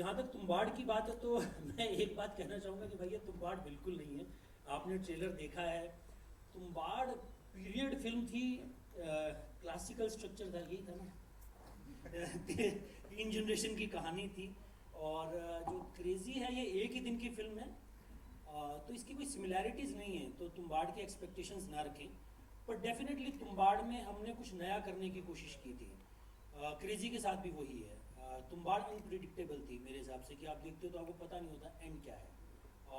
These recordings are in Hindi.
जहाँ तक तुम्बाड़ की बात है तो मैं एक बात कहना चाहूँगा कि भैया तुम्बाड़ बिल्कुल नहीं है। आपने ट्रेलर देखा है। तुम्बाड़ पीरियड फिल्म थी, क्लासिकल स्ट्रक्चर था, यही था ना। तीन जनरेशन की कहानी थी। और जो क्रेजी है ये एक ही दिन की फिल्म है। तो इसकी कोई सिमिलैरिटीज़ नहीं है, तो तुम्बाड़ की एक्सपेक्टेशंस ना रखें। पर डेफिनेटली तुम्बाड़ में हमने कुछ नया करने की कोशिश की थी। क्रेजी के साथ भी वही है। तुम्बाड़ अनप्रिडिक्टेबल थी मेरे हिसाब से, कि आप देखते हो तो आपको पता नहीं होता एंड क्या है।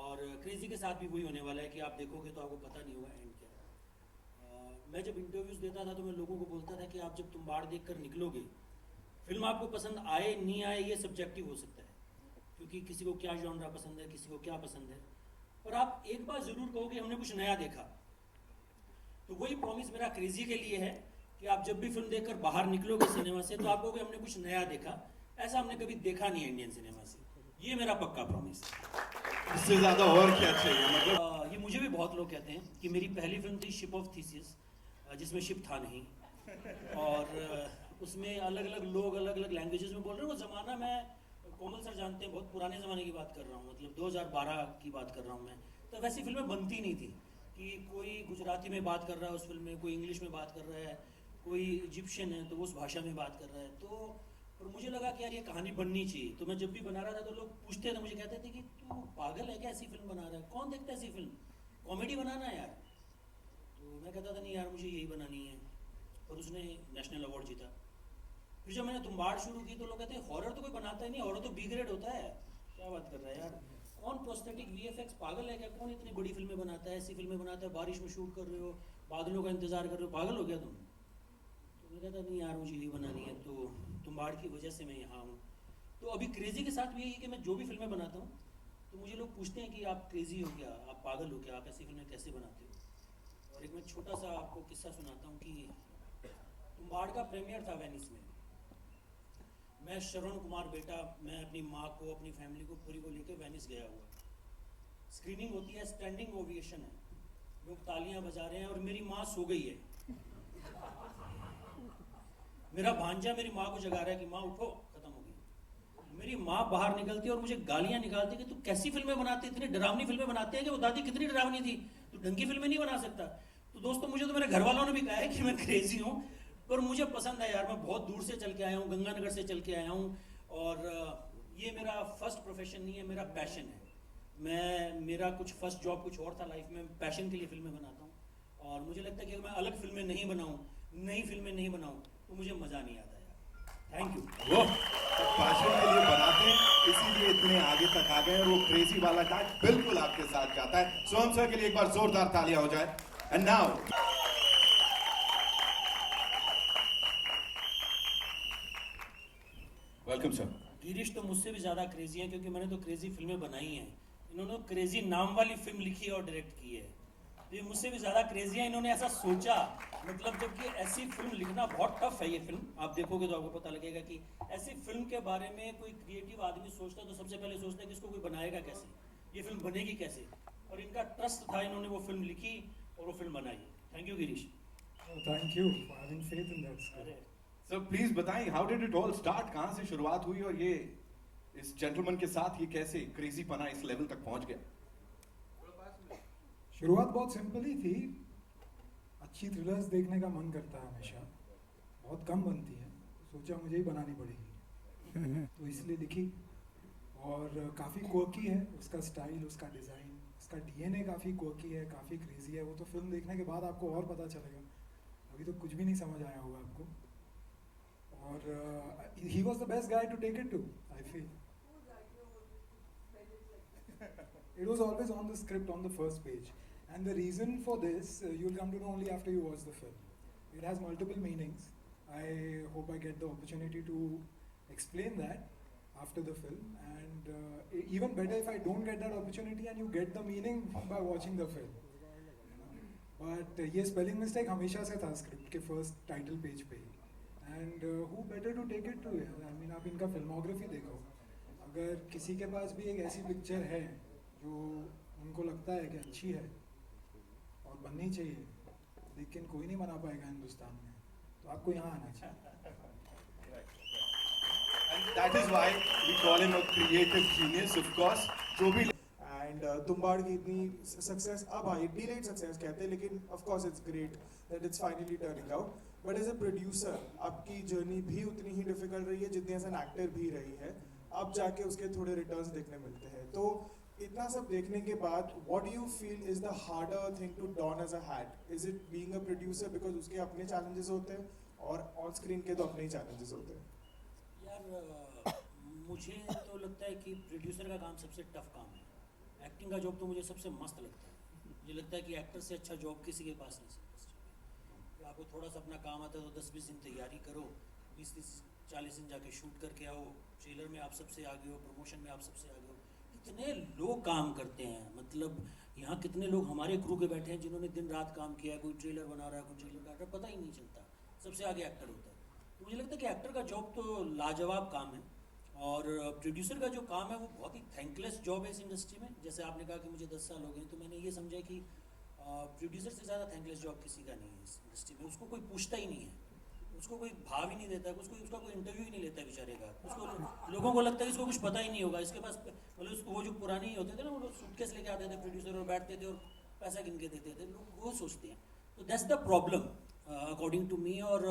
और क्रेजी के साथ भी वही होने वाला है कि आप देखोगे तो आपको पता नहीं होगा एंड क्या है। मैं जब इंटरव्यूज़ देता था तो मैं लोगों को बोलता था कि आप जब तुम्बाड़ देख कर निकलोगे, फिल्म आपको पसंद आए नहीं आए ये सब्जेक्टिव हो सकता है, क्योंकि किसी को क्या जॉनरा पसंद है, किसी को क्या पसंद है। पर आप एक बार ज़रूर कहोगे हमने कुछ नया देखा। तो वही प्रॉमिस मेरा क्रेजी के लिए है कि आप जब भी फिल्म देखकर बाहर निकलोगे सिनेमा से तो आप कहोगे हमने कुछ नया देखा। ऐसा हमने कभी देखा नहीं है इंडियन सिनेमा से। ये मेरा पक्का प्रॉमिस है। इससे ज्यादा और क्या चाहिए? मतलब ये मुझे भी बहुत लोग कहते हैं कि मेरी पहली फिल्म थी शिप ऑफ थीसिस, जिसमें शिप था नहीं। और उसमें अलग अलग लोग अलग अलग लैंग्वेजेस में बोल रहे हैं। वो ज़माना मैं कोमल सर जानते हैं, बहुत पुराने ज़माने की बात कर रहा हूँ, मतलब 2012 की बात कर रहा हूँ मैं। तो वैसी फिल्में बनती नहीं थी कि कोई गुजराती में बात कर रहा है उस फिल्म में, कोई इंग्लिश में बात कर रहा है, कोई इजिप्शियन है तो वो उस भाषा में बात कर रहा है। तो और मुझे लगा कि यार ये कहानी बननी चाहिए। तो मैं जब भी बना रहा था तो लोग पूछते थे, मुझे कहते थे कि तू पागल है क्या, ऐसी फिल्म बना रहा है, कौन देखता है ऐसी फिल्म, कॉमेडी बनाना है यार। तो मैं कहता था नहीं यार मुझे यही बनानी है। और उसने नेशनल अवार्ड जीता। फिर जब मैंने तुम्बाड़ शुरू की तो लोग कहते हैं हॉरर तो कोई बनाता ही नहीं, हॉरर तो बी ग्रेड होता है। क्या बात कर रहा है यार, कौन प्रोस्थेटिक वीएफएक्स, पागल है क्या, कौन इतनी बड़ी फिल्में बनाता है, ऐसी फिल्में बनाता है, बारिश में शूट कर रहे हो, बादलों का इंतजार कर रहे हो, पागल हो गया तुम। तो मैं कहता नहीं यार मुझे यही बनानी है। तो तुम्बाड़ की वजह से मैं यहाँ हूँ। तो अभी क्रेजी के साथ भी यही है कि मैं जो भी फिल्में बनाता हूँ तो मुझे लोग पूछते हैं कि आप क्रेजी हो क्या, आप पागल हो क्या, आप ऐसी फिल्में कैसे बनाते हो। और एक मैं छोटा सा आपको किस्सा सुनाता हूँ कि तुम्बाड़ का प्रीमियर था वेनिस में। मैं श्रवण कुमार बेटा, मैं अपनी माँ को, अपनी फैमिली को पूरी को लेकर वेनिस गया हुआ। स्क्रीनिंग होती है, स्टैंडिंग ओविएशन है, लोग तालियां बजा रहे हैं और मेरी माँ सो गई है। मेरा भांजा मेरी माँ को जगा रहा है कि माँ उठो, खत्म हो गई। मेरी माँ बाहर निकलती है और मुझे गालियां निकालती है कि तू कैसी फिल्में बनाती है, इतनी डरावनी फिल्में बनाते हैं कि वो दादी कितनी डरावनी थी, तू ढंग की फिल्में नहीं बना सकता। तो दोस्तों मुझे तो मेरे घर वालों ने भी कहा है कि मैं क्रेजी हूँ, पर मुझे पसंद है यार। मैं बहुत दूर से चल के आया हूँ, गंगानगर से चल के आया हूँ। और ये मेरा फर्स्ट प्रोफेशन नहीं है, मेरा पैशन है। मेरा कुछ फर्स्ट जॉब कुछ और था लाइफ में, पैशन के लिए फिल्में बनाता हूँ। और मुझे लगता है कि अगर मैं अलग फिल्में नहीं बनाऊँ, नई फिल्में नहीं बनाऊँ तो मुझे मज़ा नहीं आता यार। Thank you. वो पैशन के लिए बनाते हैं, इसीलिए इतने आगे तक आ गए। और वो क्रेजी वाला टैग बिल्कुल आपके साथ जाता है। सोहम सर के लिए एक बार जोरदार तालियां हो जाए। And now welcome sir. Girish तो मुझसे भी ज़्यादा क्रेजी है, क्योंकि मैंने तो क्रेजी फिल्में बनाई हैं। इन्होंने क्रेजी नाम वाली फिल्म लिखी है और डायरेक्ट की है। तो ये मुझसे भी ज़्यादा क्रेजी है। इन्होंने ऐसा सोचा, मतलब जबकि ऐसी फिल्म लिखना बहुत टफ है। ये फिल्म आप देखोगे तो आपको पता लगेगा कि ऐसी फिल्म के बारे में कोई क्रिएटिव आदमी सोचता तो सबसे पहले सोचता है कि इसको कोई बनाएगा कैसे, ये फिल्म बनेगी कैसे। और इनका ट्रस्ट था, इन्होंने वो फिल्म लिखी और वो फिल्म बनाई। Thank you Girish. Thank you for having faith in that script. अरे सर प्लीज बताएं, how did it all start? कहां से शुरुआत हुई और ये इस जेंटलमैन के साथ ये कैसे क्रेजी पना इस लेवल तक पहुंच गया? शुरुआत बहुत सिंपल ही थी। अच्छी थ्रिलर्स देखने का मन करता है हमेशा, बहुत कम बनती है, सोचा मुझे ही बनानी पड़ेगी तो इसलिए लिखी। और काफ़ी क्वर्की है उसका स्टाइल, उसका डिज़ाइन, उसका डीएनए काफ़ी क्वर्की है, काफ़ी क्रेजी है। वो तो फिल्म देखने के बाद आपको और पता चलेगा, अभी तो कुछ भी नहीं समझ आया होगा आपको। और he was the best guy to take it to, I feel. It was always on the script on the first page. And the reason for this, you'll come to know only after you watch the film. It has multiple meanings. I hope I get the opportunity to explain that after the film. And even better if I don't get that opportunity and you get the meaning by watching the film. But ये spelling mistake हमेशा से था script के first title page पे. And who better to take it to? I mean आप इनका filmography देखो. अगर किसी के पास भी एक ऐसी पिक्चर है जो उनको लगता है कि अच्छी है और बननी चाहिए, लेकिन कोई नहीं बना पाएगा हिंदुस्तान में, तो आपको यहाँ आना चाहिए। That is why we call him a creative genius, of course. जो भी एंड तुम्बाड़ की इतनी सक्सेस अब आई, डिलेड सक्सेस कहते हैं, लेकिन of course it's great that it's finally turning out. But as a producer आपकी जर्नी भी उतनी ही डिफिकल्ट रही है जितनी एज एन एक्टर भी रही है. अब जाके उसके थोड़े रिटर्न्स देखने मिलते हैं. तो इतना सब देखने के बाद what do you feel is the harder thing to don as a hat? Is it being a producer because उसके अपने चैलेंजेस होते हैं और ऑन स्क्रीन के तो अपने ही चैलेंजेस होते हैं? यार मुझे तो लगता है कि प्रोड्यूसर का काम सबसे टफ काम है. एक्टिंग का जॉब तो मुझे सबसे मस्त लगता है. मुझे लगता है कि एक्टर से अच्छा जॉब किसी के पास नहीं है. आपको थोड़ा सा अपना काम आता है तो 10-20 दिन तैयारी करो, 20-40 दिन जाके शूट करके आओ, ट्रेलर में आप सबसे आगे हो, प्रमोशन में आप सबसे आगे हो. कितने लोग काम करते हैं, मतलब यहाँ कितने लोग हमारे क्रू के बैठे हैं जिन्होंने दिन रात काम किया है. कोई ट्रेलर बना रहा है, कोई ट्रेलर काट रहा है, पता ही नहीं चलता. सबसे आगे एक्टर होता है. तो मुझे लगता है कि एक्टर का जॉब तो लाजवाब काम है. और प्रोड्यूसर का जो काम है वो बहुत ही थैंकलेस जॉब है इस इंडस्ट्री में. जैसे आपने कहा कि मुझे 10 साल हो गए, तो मैंने ये समझा कि प्रोड्यूसर से ज़्यादा थैंकलेस जॉब किसी का नहीं है इस इंडस्ट्री में. उसको कोई पूछता ही नहीं है, उसको कोई भाव ही नहीं देता, उसका कोई इंटरव्यू ही नहीं लेता बेचारे का. उसको लोगों को लगता है कि इसको कुछ पता ही नहीं होगा. इसके पास मतलब उसको वो जो पुरानी होते थे ना, वो सूटकेस लेके आते थे प्रोड्यूसर और बैठते थे और पैसा गिन के देते थे. लोग वो सोचते हैं. तो that's the problem according to me. और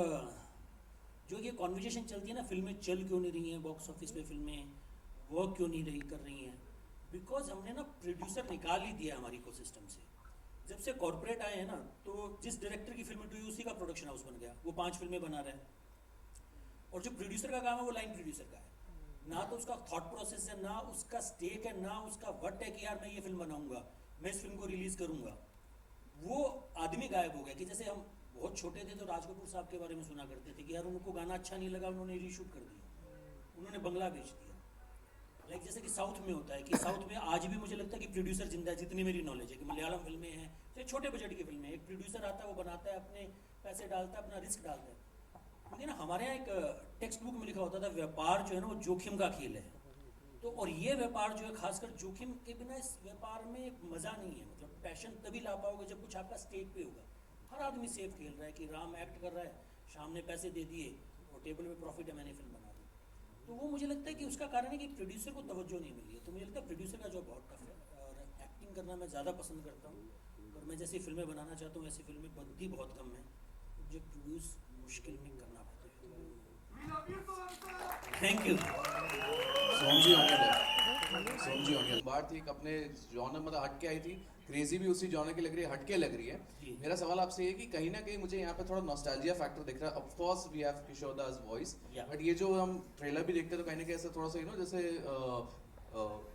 जो ये कॉन्वर्जेशन चलती है ना, फिल्में चल क्यों नहीं रही हैं बॉक्स ऑफिस पे, फिल्में वर्क क्यों नहीं कर रही हैं, बिकॉज हमने ना प्रोड्यूसर निकाल ही दिया हमारी इकोसिस्टम से. जब से कॉर्पोरेट आए हैं ना, तो जिस डायरेक्टर की फिल्म उठी उसी का प्रोडक्शन हाउस बन गया. वो 5 फिल्में बना रहे हैं. और जो प्रोड्यूसर का काम है वो लाइन प्रोड्यूसर का है. ना तो उसका थॉट प्रोसेस है, ना उसका स्टेक है, ना उसका वट है कि यार मैं ये फिल्म बनाऊंगा, मैं इस फिल्म को रिलीज करूंगा. वो आदमी गायब हो गया. कि जैसे हम बहुत छोटे थे तो राज कपूर साहब के बारे में सुना करते थे कि यार उनको गाना अच्छा नहीं लगा, उन्होंने रीशूट कर दिया, उन्होंने बंगला बेच दिया. लाइक जैसे कि साउथ में होता है कि साउथ में आज भी मुझे लगता है कि प्रोड्यूसर जिंदा है. जितनी मेरी नॉलेज है कि मलयालम फिल्में हैं, चाहे छोटे बजट की फिल्में, एक प्रोड्यूसर आता है, वो बनाता है, अपने पैसे डालता है, अपना रिस्क डालता है. क्योंकि ना हमारे यहाँ एक टेक्स्ट बुक में लिखा होता था व्यापार जो है ना वो जोखिम का खेल है. तो और ये व्यापार जो है खासकर जोखिम के बिना इस व्यापार में एक मज़ा नहीं है. मतलब पैशन तभी ला पाओगे जब कुछ आपका स्टेक पे होगा. हर आदमी सेफ खेल रहा है कि राम एक्ट कर रहा है, शाम ने पैसे दे दिए और टेबल में प्रॉफिट है, मैंने फिल्म बना दी. तो वो मुझे लगता है कि उसका कारण है कि प्रोड्यूसर को तवज्जो नहीं मिली है. तो मुझे लगता है प्रोड्यूसर का जॉब बहुत टफ है. और एक्टिंग करना मैं ज़्यादा पसंद करता हूँ, और मैं जैसी फिल्में बनाना चाहता हूँ वैसी फिल्में बनती बहुत कम है. मुझे प्रोड्यूस मुश्किल में करना पड़ता है. Thank you. सोमजी होंगे बात थी अपने जॉनर मतलब हट के आई थी. क्रेजी भी उसी जॉनर की लग रही है, हटके लग रही है. मेरा सवाल आपसे ये कि कहीं ना कहीं मुझे यहाँ पे थोड़ा नॉस्टैल्जिया फैक्टर दिख रहा है. Of course we have Kishore Das voice, but ये जो हम ट्रेलर भी देखते हैं तो कहीं ना कहीं ऐसा थोड़ा सा जैसे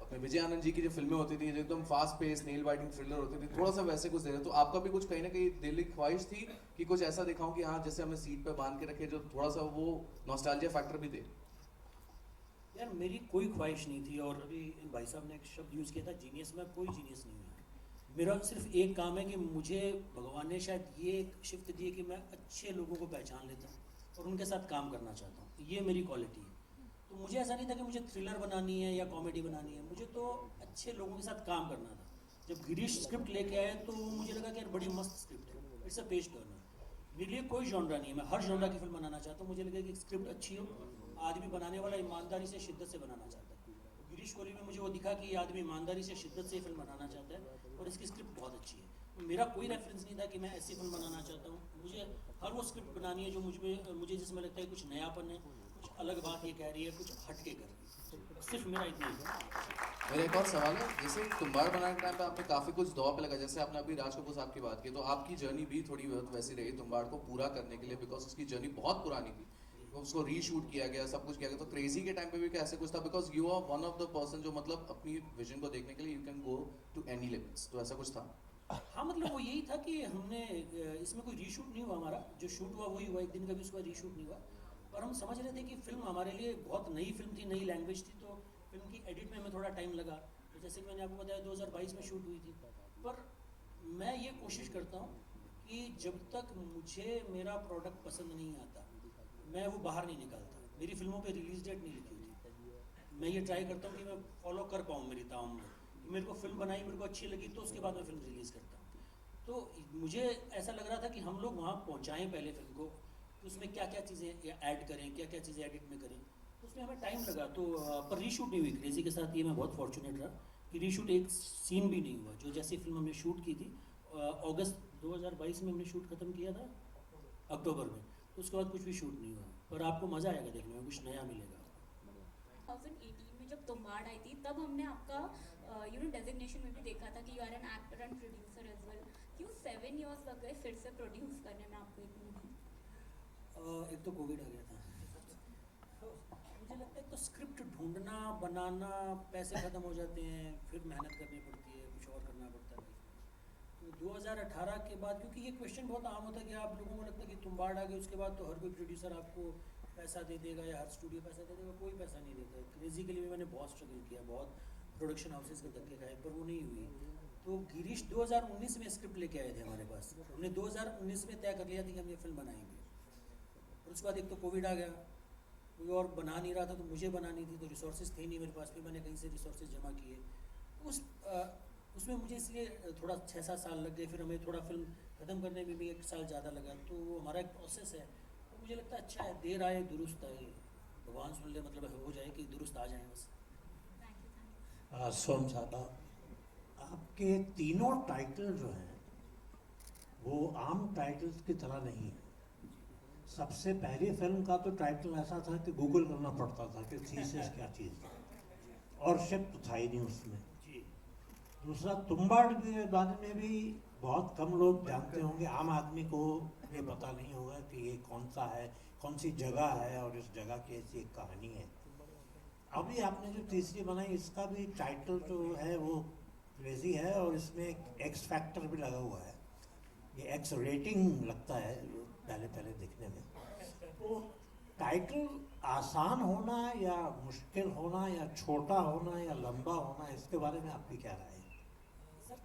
अपने विजय आनंद जी की जो फिल्में होती थी जो एकदम fast pace nail biting thriller होती थी, थोड़ा सा वैसे कुछ दे रहे. तो आपका भी कुछ कहीं ना कहीं दिल की ख्वाहिश थी कि कुछ ऐसा दिखाऊं कि हाँ जैसे हमें सीट पे बांध के रखे, जो थोड़ा सा वो नॉस्टैल्जिया फैक्टर भी दे? यार मेरी कोई ख्वाहिश नहीं थी. और अभी भाई साहब ने एक शब्द यूज़ किया था जीनियस. में कोई जीनियस नहीं है. मेरा सिर्फ एक काम है कि मुझे भगवान ने शायद ये एक शिफ्ट दी है कि मैं अच्छे लोगों को पहचान लेता हूँ और उनके साथ काम करना चाहता हूँ. ये मेरी क्वालिटी है. तो मुझे ऐसा नहीं था कि मुझे थ्रिलर बनानी है या कॉमेडी बनानी है. मुझे तो अच्छे लोगों के साथ काम करना था. जब गिरीश स्क्रिप्ट लेके आए तो मुझे लगा कि यार बड़ी मस्त स्क्रिप्ट है, इट्स अ पेज टर्नर. मेरे लिए कोई जॉनरा नहीं है, मैं हर जॉनरा की फिल्म बनाना चाहता हूँ. मुझे लगा कि स्क्रिप्ट अच्छी हो, आदमी बनाने वाला ईमानदारी से शिद्दत से बनाना चाहता है. गिरीश कोहली में मुझे वो दिखा कि ये आदमी ईमानदारी से शिद्दत से फिल्म बनाना चाहता है और इसकी स्क्रिप्ट बहुत अच्छी है. मेरा कोई रेफरेंस नहीं था कि मैं ऐसी फिल्म बनाना चाहता हूँ. मुझे हर वो स्क्रिप्ट बनानी है जो मुझे जिसमें लगता है कुछ नयापन है, कुछ अलग बात ये कह रही है, कुछ हट के कर रही है. सिर्फ मेरा इतना ही है. मेरा एक और सवाल है, जैसे तुम्बाड़ बनाने के टाइम पे आपने काफी कुछ दौर पे लगा, जैसे आपने अभी राज कपूर साहब की बात की, तो आपकी जर्नी भी थोड़ी बहुत वैसी रही तुम्बाड़ को पूरा करने के लिए, बिकॉज उसकी जर्नी बहुत पुरानी थी. उसको रीशूट किया गया, सब कुछ किया गया. तो क्रेजी के टाइम पे भी ऐसे कुछ था, because you are one of the person जो मतलब अपनी विजन को देखने के लिए you can go to any limits. तो ऐसा कुछ था? हाँ, मतलब वो यही था कि हमने इसमें कोई रीशूट नहीं हुआ. हमारा जो शूट हुआ वही हुआ, एक दिन का भी उसका रीशूट नहीं हुआ. पर हम समझ रहे थे कि फिल्म हमारे लिए बहुत नई फिल्म थी, नई लैंग्वेज थी. तो फिल्म की एडिट में हमें थोड़ा टाइम लगा. तो जैसे कि मैंने आपको बताया 2022 में शूट हुई थी. पर मैं ये कोशिश करता हूँ कि जब तक मुझे मेरा प्रोडक्ट पसंद नहीं आता मैं वो बाहर नहीं निकालता. मेरी फिल्मों पे रिलीज डेट नहीं लिखी होती. मैं ये ट्राई करता हूँ कि मैं फॉलो कर पाऊँ मेरी ताउम्र. मेरे को फिल्म बनाई, मेरे को अच्छी लगी तो उसके बाद मैं फिल्म रिलीज़ करता हूँ. तो मुझे ऐसा लग रहा था कि हम लोग वहाँ पहुँचाएँ पहले फिल्म को, कि उसमें क्या क्या चीज़ें ऐड करें, क्या क्या चीज़ें एडिट में करें. उसमें हमें टाइम लगा तो पर रीशूट नहीं हुई क्रेजी के साथ। ये मैं बहुत फॉर्चुनेट रहा कि रीशूट एक सीन भी नहीं हुआ। जो जैसी फिल्म हमने शूट की थी अगस्त 2022 में हमने शूट ख़त्म किया था, अक्टूबर में, तो उसके बाद कुछ भी शूट नहीं हुआ। पर आपको मज़ा आएगा देखने में, कुछ नया मिलेगा। 2018 में जब तुम्बाड़ आई थी तब हमने आपका डेजिग्नेशन में भी देखा था कि you are an actor and producer as well. क्यों 7 इयर्स लग गए फिर से प्रोड्यूस करने में आपको एक मूवी? एक तो कोविड आ गया था, मुझे लगता है तो स्क्रिप्ट ढूंढना, बनाना, पैसे ख़त्म हो जाते हैं, फिर मेहनत करनी पड़ती है, कुछ और करना पड़ता है। तो 2018 के बाद, क्योंकि ये क्वेश्चन बहुत आम होता है कि आप लोगों को लगता है कि तुम्बाड़ आ गई उसके बाद तो हर कोई प्रोड्यूसर आपको पैसा दे देगा या हर स्टूडियो पैसा दे देगा, कोई पैसा नहीं देता। क्रेजी के लिए भी मैंने बहुत स्ट्रगल किया, बहुत प्रोडक्शन हाउसेस के धक्के खाए, पर वो नहीं हुई। तो गिरीश 2019 में स्क्रिप्ट लेके आए थे हमारे पास, हमने 2019 में तय कर लिया था कि हम ये फिल्म बनाएंगे। और उसके बाद एक तो कोविड आ गया, कोई और बना नहीं रहा था तो मुझे बनानी थी, तो रिसोर्सेज थे नहीं मेरे पास, फिर मैंने कहीं से रिसोर्सेज जमा किए। उसमें मुझे इसलिए थोड़ा 6-7 साल लग गए, फिर हमें थोड़ा फिल्म ख़त्म करने में भी 1 साल ज़्यादा लगा। तो हमारा एक प्रोसेस है, तो मुझे लगता है अच्छा है, देर आए दुरुस्त आए, भगवान सुन ले, मतलब हो जाए कि दुरुस्त आ जाए बस। सोम साहब, आपके तीनों टाइटल जो हैं वो आम टाइटल्स की तरह नहीं है। सबसे पहली फिल्म का तो टाइटल ऐसा था कि गूगल करना पड़ता था कि थीसिस क्या चीज़ है, और शिप तो था ही नहीं उसमें। जी। दूसरा, तुम्बाड़ के बारे में भी बहुत कम लोग जानते होंगे, आम आदमी को ये पता नहीं होगा कि ये कौन सा है, कौन सी जगह है, और इस जगह की ऐसी एक कहानी है। अभी आपने जो तीसरी बनाई, इसका भी टाइटल जो है वो क्रेजी है, और इसमें एक एक्स फैक्टर भी लगा हुआ है। ये एक्स रेटिंग लगता है पहले दिखने में। तो टाइटल आसान होना या मुश्किल होना या छोटा होना या लंबा होना, इसके बारे में आपकी क्या राय है? सर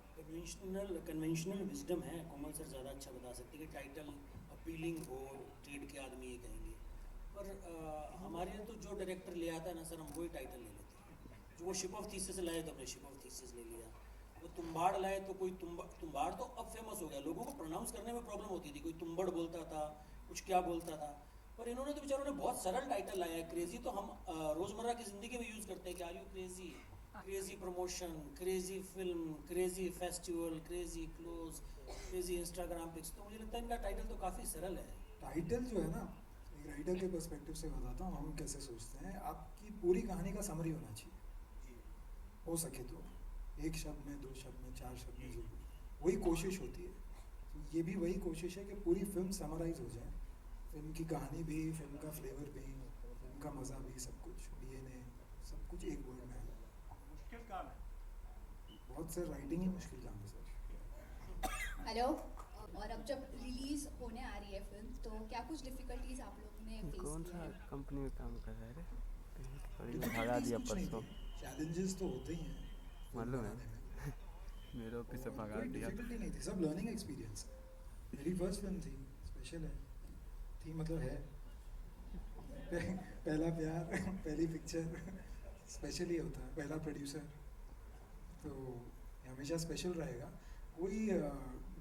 कन्वेंशनल विजडम है, कोमल सर ज़्यादा अच्छा बता सकते हैं कि टाइटल अपीलिंग हो, ट्रेड के आदमी ये कहेंगे। पर हमारे यहाँ तो जो डायरेक्टर ले आता है ना सर, हम वही टाइटल ले लेते हैं। जो वो शिप ऑफ थीसिस लाए तो हमने शिप ऑफ थीसिस ले लिया, वो तुम्बाड़ लाए तो कोई तुम्बाड़ तो अब फेमस हो गया, लोगों को प्रोनाउंस करने में प्रॉब्लम होती थी, कोई तुम्बड़ बोलता था, कुछ क्या बोलता था। पर इन्होंने तो बेचारों ने बहुत सरल टाइटल लाया है। क्रेजी तो हम रोज़मर्रा की ज़िंदगी में यूज़ करते हैं कि are you crazy, crazy promotion, crazy film, crazy festival, crazy clothes, crazy Instagram pics. तो मुझे लगता है इनका टाइटल तो काफ़ी सरल है। टाइटल जो है ना, एक राइटर के पर्सपेक्टिव से बताता हूँ हम कैसे सोचते हैं। आपकी पूरी कहानी का समरी होना चाहिए, हो सके तो 1 शब्द में, 2 शब्द में, 4 शब्द में, जो भी, वही कोशिश होती है। तो ये भी वही कोशिश है कि पूरी फिल्म समराइज हो जाए, फिल्म की कहानी भी, फिल्म का फ्लेवर भी, फिल्म का मज़ा भी, सब कुछ DNA सब कुछ एक वर्ड में है। मुश्किल काम है बहुत सर, राइटिंग ही मुश्किल काम है सर। हेलो। और अब जब रिलीज होने आ रही है फिल्म, तो क्या कुछ डिफिकल्टीज आप लोगों ने फेस कौन सा की है? कंपनी में काम कर रहा है रे? कहीं तो भगा दिया परसों। चैलेंजेस तो होते ही हैं मालूम है, बनाने में। मेरे ऑफिस से और भगा कोई दिया। डिफिकल्टी नहीं थी, सब लर्निंग एक्सपीरियंस। मेरी फर्स्ट फिल्म थी, स्पेशल है, थी मतलब है, पहला प्यार, पहली पिक्चर, स्पेशल ही होता है, पहला प्रोड्यूसर, तो हमेशा स्पेशल रहेगा। कोई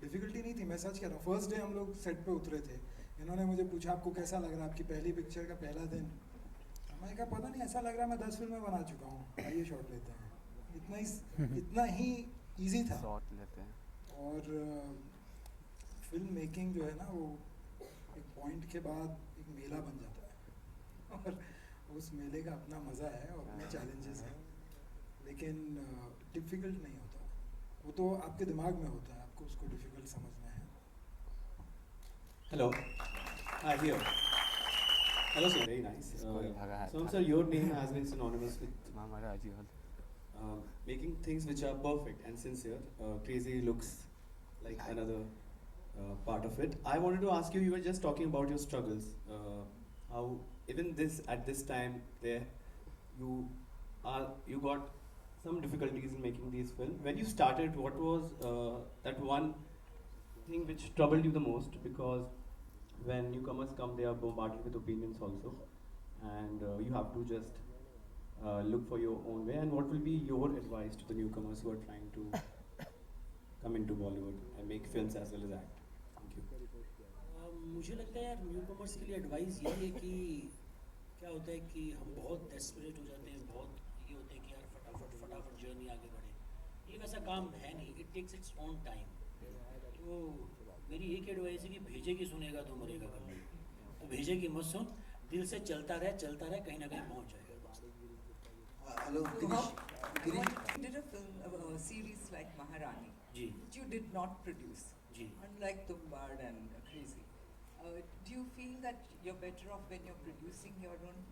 डिफिकल्टी नहीं थी, मैं सच कह रहा हूँ। फर्स्ट डे हम लोग सेट पे उतरे थे, इन्होंने मुझे पूछा आपको कैसा लग रहा है, आपकी पहली पिक्चर का पहला दिन। मैंने कहा पता नहीं, ऐसा लग रहा है मैं 10 फिल्में बना चुका हूँ, आइए शॉट लेते हैं। इतना ही ईजी था। शॉट लेते हैं। और फिल्म मेकिंग जो है ना, वो एक पॉइंट के बाद एक मेला बन जाता है, और उस मेले का अपना मज़ा है और अपने चैलेंजेस हैं, लेकिन डिफ़िकल्ट नहीं होता। वो तो आपके दिमाग में होता है, आपको उसको डिफ़िकल्ट समझना है। Hello. Here. Hello, sir. Very nice. भगा है। So, sir, your name has been synonymous with हमारा अजीब making things which are perfect and sincere. Crazy looks like another part of it. I wanted to ask you. You were just talking about your struggles. How even at this time there, you got some difficulties in making these films. When you started, what was that one thing which troubled you the most? Because when newcomers come, they are bombarded with opinions also, and you have to just look for your own way. And what will be your advice to the newcomers who are trying to come into Bollywood and make films as well as act? Thank you. मुझे लगता है यार न्यू कमर्स के लिए एडवाइस ये है कि क्या होता है कि हम बहुत डेस्परेट हो जाते हैं, बहुत ये होते हैं कि यार फटाफट जर्नी आगे बढ़े। ये वैसा काम है नहीं, it takes its own time. तो मेरी एक एडवाइस है कि भेजेगी सुनेगा तो मरेगा कभी, तो भेजेगी मत सुन, दिल से चलता रहे, कहीं ना कहीं पहुंच जाएगा दोस्त। Hello, You did a film, series like Maharani, जी which you did not produce, जी unlike Tumbad and Crazy. Do you feel that you're better off when you're producing your own,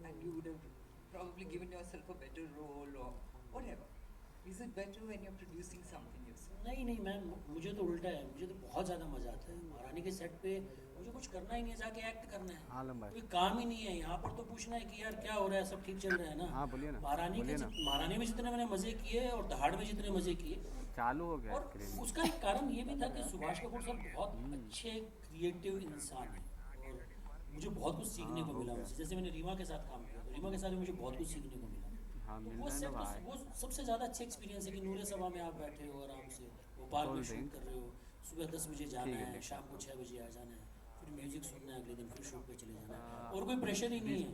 and you would have probably given yourself a better role or whatever? Is it better when you're producing something yourself? नहीं मैम, मुझे तो उल्टा है, मुझे तो बहुत ज़्यादा मज़ा आता है। महारानी के सेट पे मुझे कुछ करना ही नहीं है, जाके एक्ट करना है, हाँ लंबा कोई काम ही नहीं है। यहाँ पर तो पूछना है कि यार क्या हो रहा है, सब ठीक चल रहा है ना। हाँ बोलिए ना, महारानी में जितने मैंने मज़े किए और दहाड़ में जितने मज़े किए, चालू हो गया और उसका एक कारण ये भी था कि सुभाष कपूर सर बहुत अच्छे क्रिएटिव इंसान हैं और मुझे बहुत कुछ सीखने को मिला उनसे। जैसे मैंने रीमा के साथ काम किया, तो रीमा के साथ भी मुझे बहुत कुछ सीखने को मिला। हाँ तो मिलना है ना भाई। वो सबसे ज़्यादा अच्छा एक्सपीरियंस है कि नूरे सभा में आप बैठे हो आराम से, भोपाल में शूट कर रहे हो, सुबह 10 बजे जाना है, शाम को 6 बजे आ जाना है, फिर म्यूजिक सुनना है, अगले दिन फिर शूट पे चले जाना है, और कोई प्रेशर ही नहीं है।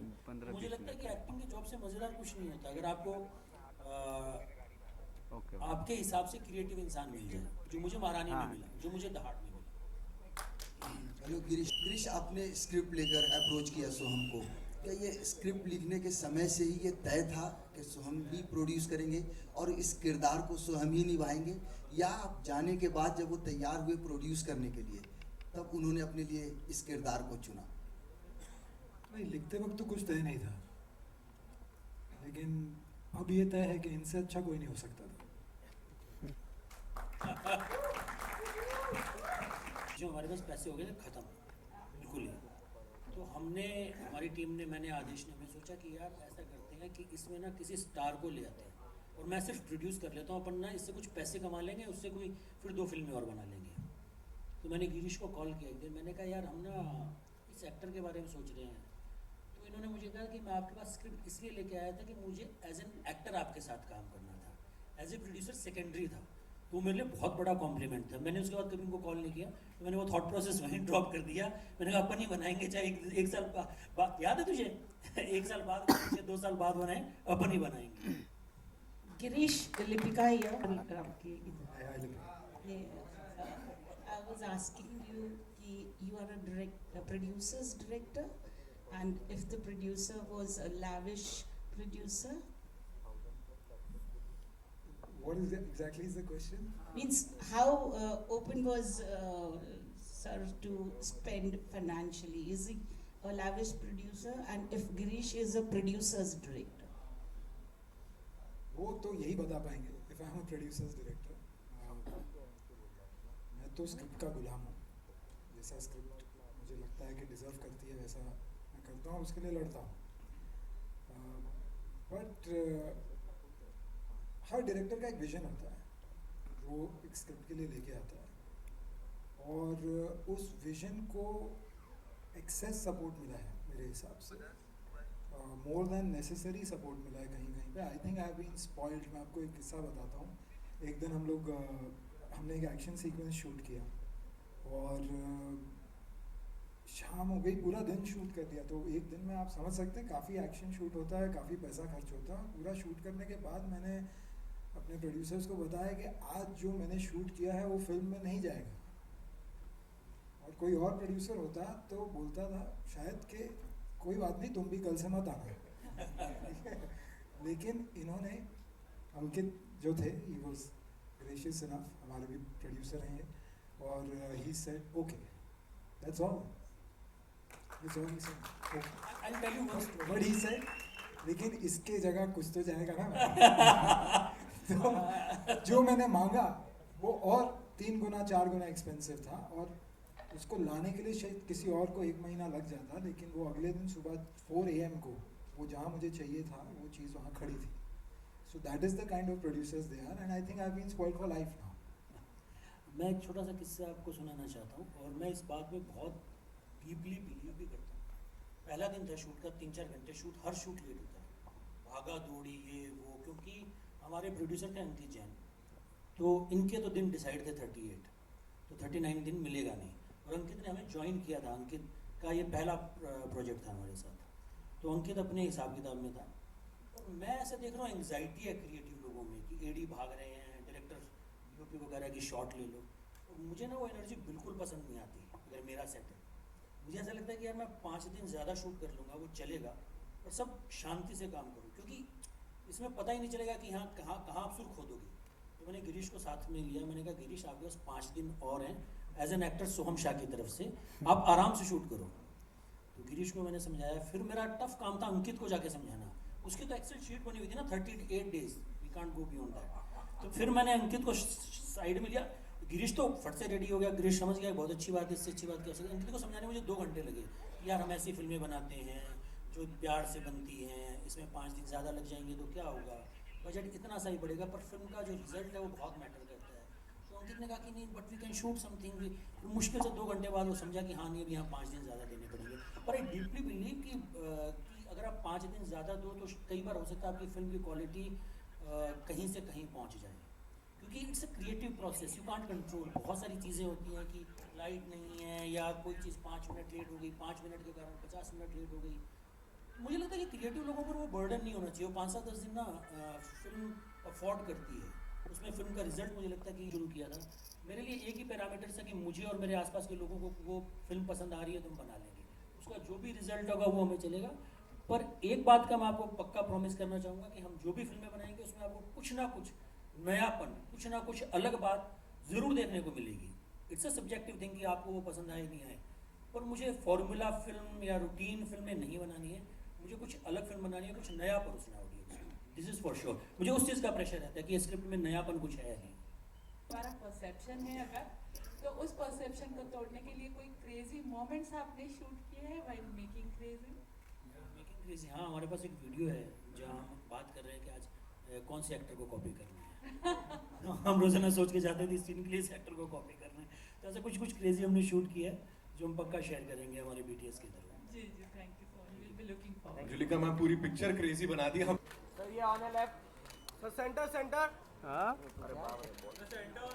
मुझे लगता है कि एक्टिंग के जॉब से मज़ेदार कुछ नहीं होता अगर आपको आपके हिसाब से क्रिएटिव इंसान मिल जाए, जो मुझे महारानी में मिला, जो मुझे दहाड़ में मिला। हेलो गिरीश, आपने स्क्रिप्ट लेकर अप्रोच किया सोहम को, क्या ये स्क्रिप्ट लिखने के समय से ही ये तय था कि सोहम ही प्रोड्यूस करेंगे और इस किरदार को सोहम ही निभाएंगे, या आप जाने के बाद जब वो तैयार हुए प्रोड्यूस करने के लिए तब उन्होंने अपने लिए इस किरदार को चुना? नहीं, लिखते वक्त तो कुछ तय नहीं था, लेकिन अब ये तय है कि इनसे अच्छा कोई नहीं हो सकता था। जो हमारे पास पैसे हो गए थे खत्म बिल्कुल ही, तो हमारी टीम ने, मैंने आदेश ने हमें सोचा कि यार ऐसा करते हैं कि इसमें ना किसी स्टार को ले आते हैं और मैं सिर्फ प्रोड्यूस कर लेता हूँ, अपन ना इससे कुछ पैसे कमा लेंगे, उससे कोई फिर 2 फिल्में और बना लेंगे। तो मैंने गिरीश को कॉल किया एक दिन, मैंने कहा यार हम ना इस एक्टर के बारे में सोच रहे हैं। तो इन्होंने मुझे कहा कि मैं आपके पास स्क्रिप्ट इसलिए लेके आया था कि मुझे एज एन एक्टर आपके साथ काम करना था, एज ए प्रोड्यूसर सेकेंडरी था, तो मेरे लिए बहुत बड़ा कॉम्प्लीमेंट था। मैंने उसके बाद कभी उनको कॉल नहीं किया, तो मैंने वो थॉट प्रोसेस वहीं ड्रॉप कर दिया। मैंने कहा अपन ही बनाएंगे, चाहे एक साल बाद, याद है तुझे 1 साल बाद, 2 साल बाद बनाए, अपन ही बनाएंगे। गिरीश, लिपिका आपकी I was asking you कि you are a producer's director, and if the producer was a lavish producer. What is exactly is the question? Means how open was sir to spend financially? Is he a lavish producer, and if Girish is a producer's director? वो तो यही बता पाएंगे। If I am a producer's director, मैं तो स्क्रिप्ट का गुलाम हूँ। जैसा स्क्रिप्ट मुझे लगता है कि डिजर्व करती है वैसा मैं करता हूँ, उसके लिए लड़ता हूँ। बट हर डायरेक्टर का एक विजन होता है, वो एक स्क्रिप्ट के लिए लेके आता है, और उस विजन को एक्सेस सपोर्ट मिला है मेरे हिसाब से, मोर देन नेसेसरी सपोर्ट मिला है कहीं कहीं पे। I think I have been spoiled. मैं आपको एक किस्सा बताता हूँ। एक दिन हमने एक एक्शन सीक्वेंस शूट किया और शाम हो गई, पूरा दिन शूट कर दिया। तो एक दिन में आप समझ सकते हैं काफ़ी एक्शन शूट होता है, काफ़ी पैसा खर्च होता है। पूरा शूट करने के बाद मैंने अपने प्रोड्यूसर्स को बताया कि आज जो मैंने शूट किया है वो फिल्म में नहीं जाएगा। और कोई और प्रोड्यूसर होता तो बोलता था शायद कि कोई बात नहीं, तुम भी कल से मत आना। लेकिन इन्होंने, अंकित जो थे, ही वॉज ग्रेशियस इनफ, हमारे भी प्रोड्यूसर हैं ये, और he said okay, that's all, that's all he said, okay. I'll tell you one story. But he said, लेकिन इसके जगह कुछ तो जाएगा ना। तो जो मैंने मांगा वो और 3 गुना 4 गुना एक्सपेंसिव था, और उसको लाने के लिए शायद किसी और को 1 महीना लग जाता, लेकिन वो अगले दिन सुबह 4 AM को वो जहाँ मुझे चाहिए था वो चीज़ वहाँ खड़ी थी। So that is the kind of producers they are, and I think I have been spoiled for life now. मैं एक छोटा सा किस्सा आपको सुनाना चाहता हूँ, और मैं इस बात में बहुत डीपली बिलीव भी करता हूँ। पहला दिन था शूट का, 3-4 घंटे शूट, हर शूट लेट होता है, भागा दौड़ी ये वो, क्योंकि हमारे प्रोड्यूसर थे अंकित जैन, तो इनके तो दिन डिसाइड थे 38, तो 39 दिन मिलेगा नहीं। और अंकित ने हमें ज्वाइन किया था, अंकित का ये पहला प्रोजेक्ट था हमारे साथ, तो अंकित अपने हिसाब किताब में था। और मैं ऐसा देख रहा हूँ एंग्जाइटी है क्रिएटिव लोगों में कि एडी भाग रहे हैं, डायरेक्टर यूपी को कह रहा है कि शॉट ले लो, और मुझे ना वो एनर्जी बिल्कुल पसंद नहीं आती। अगर मेरा सेट है, मुझे ऐसा लगता है कि यार मैं 5 दिन ज़्यादा शूट कर लूँगा, वो चलेगा, और सब शांति से काम करूँ, क्योंकि इसमें पता ही नहीं चलेगा कि हाँ कहाँ कहाँ आप सुर खोदोगे। तो मैंने गिरीश को साथ में लिया, मैंने कहा गिरीश आपके पास 5 दिन और हैं, एज एन एक्टर सोहम शाह की तरफ से आप आराम से शूट करो। तो गिरीश को मैंने समझाया। फिर मेरा टफ काम था अंकित को जाके समझाना, उसकी तो एक्सेल शीट बनी हुई थी ना 38 days, we can't go beyond that. तो फिर मैंने अंकित को साइड में लिया, गिरीश तो फट से रेडी हो गया, गिरीश समझ गया बहुत अच्छी बात है, इससे अच्छी बात क्या हो सकती है। अंकित को समझाने में मुझे 2 घंटे लगे, यार हम ऐसी फिल्में बनाते हैं जो प्यार से बनती हैं, इसमें 5 दिन ज़्यादा लग जाएंगे तो क्या होगा, बजट इतना सा ही बढ़ेगा, पर फिल्म का जो रिजल्ट है वो बहुत मैटर करता है। तो अंकित ने कहा कि नहीं but we can shoot something. मुश्किल से 2 घंटे बाद वो समझा कि हाँ नहीं अभी यहाँ 5 दिन ज़्यादा देने पड़ेंगे। पर आई डीपली बिलीव कि अगर आप 5 दिन ज़्यादा दो तो कई बार हो सकता है आपकी फिल्म की क्वालिटी कहीं से कहीं पहुँच जाए, क्योंकि it's a creative process, you can't control. बहुत सारी चीज़ें होती हैं कि लाइट नहीं है या कोई चीज़ 5 मिनट लेट हो गई, 5 मिनट के कारण 50 मिनट लेट हो गई। मुझे लगता है कि क्रिएटिव लोगों पर वो बर्डन नहीं होना चाहिए। वो 5-7-10 दिन ना फिल्म अफोर्ड करती है, उसमें फिल्म का रिजल्ट मुझे लगता है कि शुरू किया था मेरे लिए एक ही पैरामीटर था कि मुझे और मेरे आसपास के लोगों को वो फिल्म पसंद आ रही है तो हम बना लेंगे, उसका जो भी रिजल्ट होगा वो हमें चलेगा। पर एक बात का मैं आपको पक्का प्रॉमिस करना चाहूँगा कि हम जो भी फिल्में बनाएंगे उसमें आपको कुछ ना कुछ नयापन, कुछ ना कुछ अलग बात ज़रूर देखने को मिलेगी। इट्स अ सब्जेक्टिव थिंग कि आपको वो पसंद आए नहीं आए, पर मुझे फॉर्मूला फिल्म या रूटीन फिल्में नहीं बनानी है, मुझे कुछ अलग फिल्म बनानी है, कुछ नया personality. This is for sure. मुझे उस चीज़ का प्रेशर रहता है कि स्क्रिप्ट में नयापन कुछ है नहीं। हमारा परसेप्शन है अगर, तो उस परसेप्शन को तोड़ने के लिए कोई क्रेजी मोमेंट्स आपने शूट किए हैं व्हाइल मेकिंग क्रेजी? हाँ, हमारे पास एक वीडियो है जहाँ हम बात कर रहे हैं कि आज कौन से एक्टर को कॉपी करना है। हम रोजाना सोच के जाते थे इस सीन के लिए इस एक्टर को कॉपी करना है, तो ऐसा कुछ क्रेजी हमने शूट किया है जो हम पक्का शेयर करेंगे हमारे BTS के तरफ। जी जी, thank you so much, will be looking forward. Anjulika ma'am पूरी पिक्चर क्रेजी बना दी हम। सर ये ऑन लेफ्ट, सर सेंटर। हाँ अरे बाप रे, centre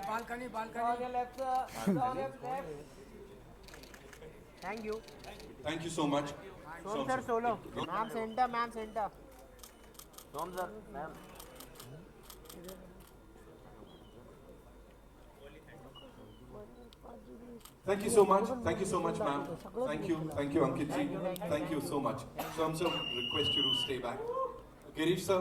balcony on left sir, on left. Thank you so much. सोम सर सोलो, मैम सेंटर। सोम sir ma'am. Thank you so much, ma'am. Thank you, Ankit ji. Thank you so much. So I'm request you to stay back. Girish sir.